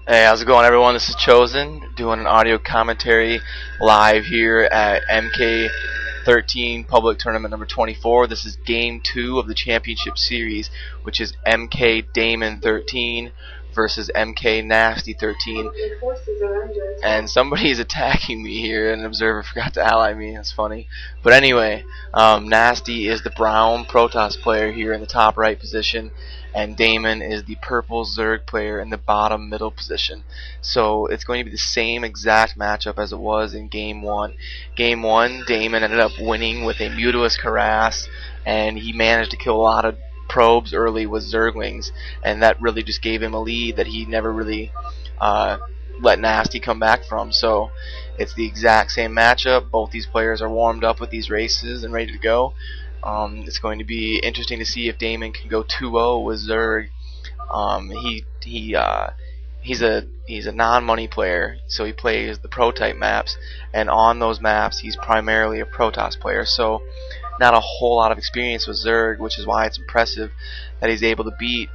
Hey, how's it going, everyone? This is Chosen doing an audio commentary live here at MK13 Public Tournament number 24. This is Game 2 of the Championship Series, which is MK Damon 13 versus MK Nasty 13. And somebody's attacking me here. An observer forgot to ally me. That's funny. But anyway, Nasty is the brown Protoss player here in the top right position, and Damon is the purple Zerg player in the bottom middle position. So it's going to be the same exact matchup as it was in Game 1. Game 1, Damon ended up winning with a Mutalisk Harass, and he managed to kill a lot of probes early with Zerglings, and that really just gave him a lead that he never really let Nasty come back from. So it's the exact same matchup. Both these players are warmed up with these races and ready to go. It's going to be interesting to see if Damon can go 2-0 with Zerg. He's a non-money player, so he plays the pro type maps, and on those maps he's primarily a Protoss player. So not a whole lot of experience with Zerg, which is why it's impressive that he's able to beat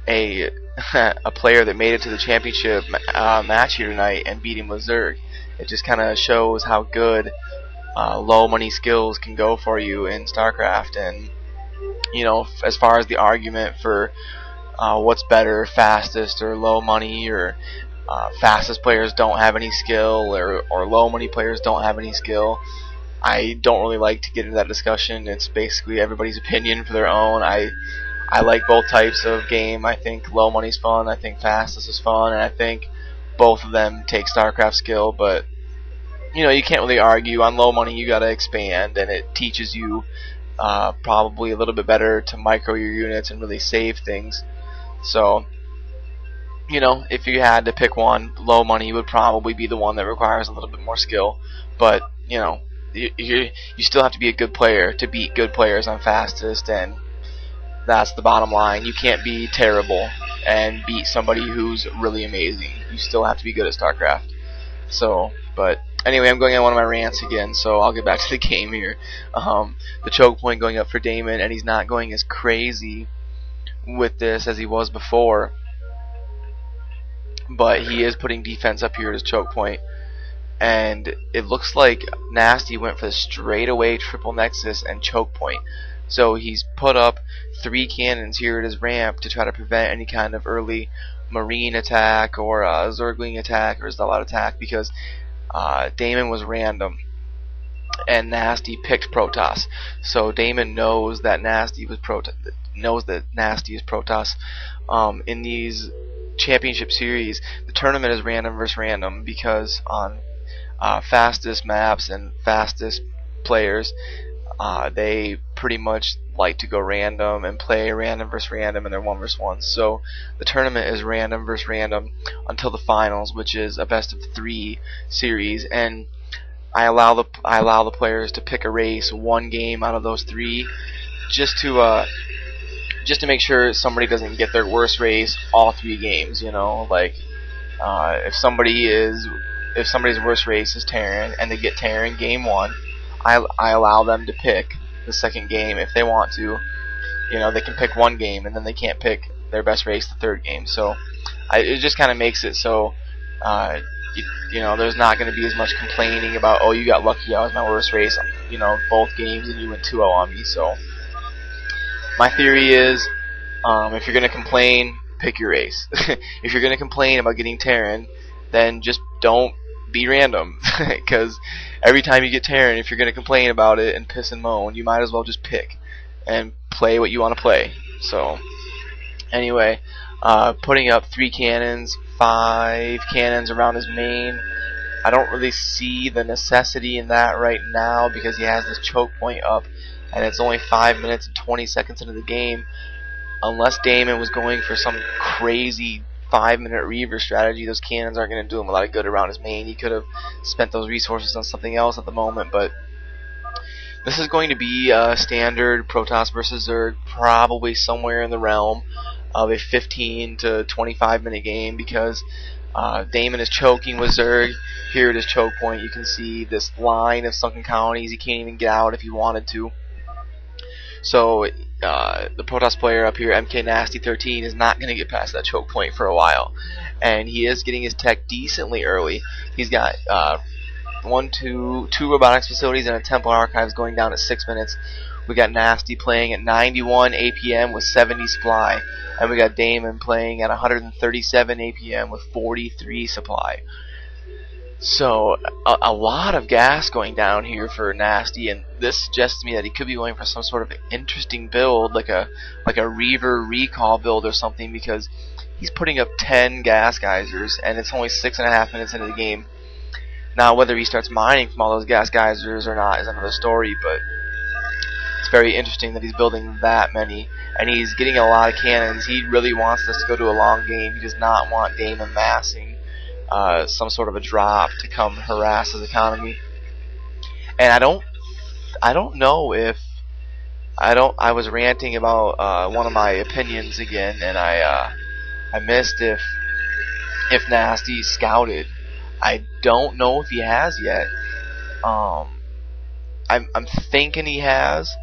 a player that made it to the championship match here tonight and beat him with Zerg. It just kind of shows how good low money skills can go for you in StarCraft. And you know, as far as the argument for what's better, fastest or low money, or fastest players don't have any skill, or low money players don't have any skill, I don't really like to get into that discussion. It's basically everybody's opinion for their own. I like both types of game. I think low money's fun, I think fastest is fun, and I think both of them take StarCraft skill. But you know, you can't really argue. On low money you gotta expand, and it teaches you probably a little bit better to micro your units and really save things. So you know, if you had to pick one, low money would probably be the one that requires a little bit more skill. But you know, you still have to be a good player to beat good players on fastest, and that's the bottom line. You can't be terrible and beat somebody who's really amazing. You still have to be good at StarCraft. So, but anyway, I'm going on one of my rants again, so I'll get back to the game here. The choke point going up for Damon, and he's not going as crazy with this as he was before, but he is putting defense up here at his choke point. And it looks like Nasty went for the straightaway triple nexus and choke point. So he's put up 3 cannons here at his ramp to try to prevent any kind of early marine attack or Zergling attack or Zealot attack, because Damon was random and Nasty picked Protoss. So Damon knows that Nasty is Protoss. In these championship series, the tournament is random versus random, because on fastest maps and fastest players, they pretty much like to go random and play random versus random in their 1 versus 1. So the tournament is random versus random until the finals, which is a best of 3 series, and I allow the players to pick a race 1 game out of those 3, just to make sure somebody doesn't get their worst race all 3 games. You know, like if somebody's worst race is Terran and they get Terran game 1, I allow them to pick the second game if they want to. You know, they can pick 1 game and then they can't pick their best race the 3rd game. So it just kind of makes it so you know, there's not going to be as much complaining about, oh, you got lucky, I was my worst race, you know, both games and you went 2-0 on me. So my theory is, if you're going to complain, pick your race. If you're going to complain about getting Terran, then just don't be random, because every time you get Terran, if you're going to complain about it and piss and moan, you might as well just pick and play what you want to play. So anyway, putting up 3 cannons, 5 cannons around his main, I don't really see the necessity in that right now, because he has this choke point up and it's only 5 minutes and 20 seconds into the game. Unless Damon was going for some crazy 5-minute Reaver strategy, those cannons aren't going to do him a lot of good around his main. He could have spent those resources on something else at the moment. But this is going to be a standard Protoss versus Zerg, probably somewhere in the realm of a 15 to 25 minute game, because Damon is choking with Zerg. Here at his choke point, you can see this line of sunken colonies. He can't even get out if he wanted to. So the Protoss player up here, MK Nasty 13, is not going to get past that choke point for a while, and he is getting his tech decently early. He's got two robotics facilities and a temple archives going down at 6 minutes. We got Nasty playing at 91 APM with 70 supply, and we got Damon playing at 137 APM with 43 supply. So a lot of gas going down here for Nasty, and this suggests to me that he could be going for some sort of interesting build, like a Reaver recall build or something, because he's putting up 10 gas geysers, and it's only 6.5 minutes into the game. Now, whether he starts mining from all those gas geysers or not is another story, but it's very interesting that he's building that many, and he's getting a lot of cannons. He really wants this to go to a long game. He does not want Damon massing some sort of a drop to come harass his economy. And I don't know if I was ranting about one of my opinions again, and I missed if Nasty scouted. I don't know if he has yet. I'm thinking he has.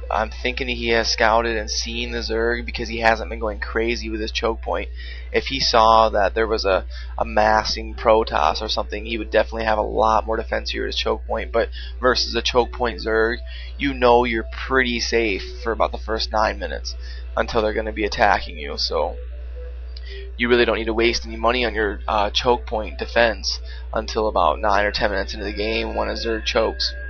I'm thinking he has scouted and seen the Zerg, because he hasn't been going crazy with his choke point. If he saw that there was a massing Protoss or something, he would definitely have a lot more defense here at his choke point. But versus a choke point Zerg, you know you're pretty safe for about the first 9 minutes until they're going to be attacking you. So you really don't need to waste any money on your choke point defense until about 9 or 10 minutes into the game when a Zerg chokes.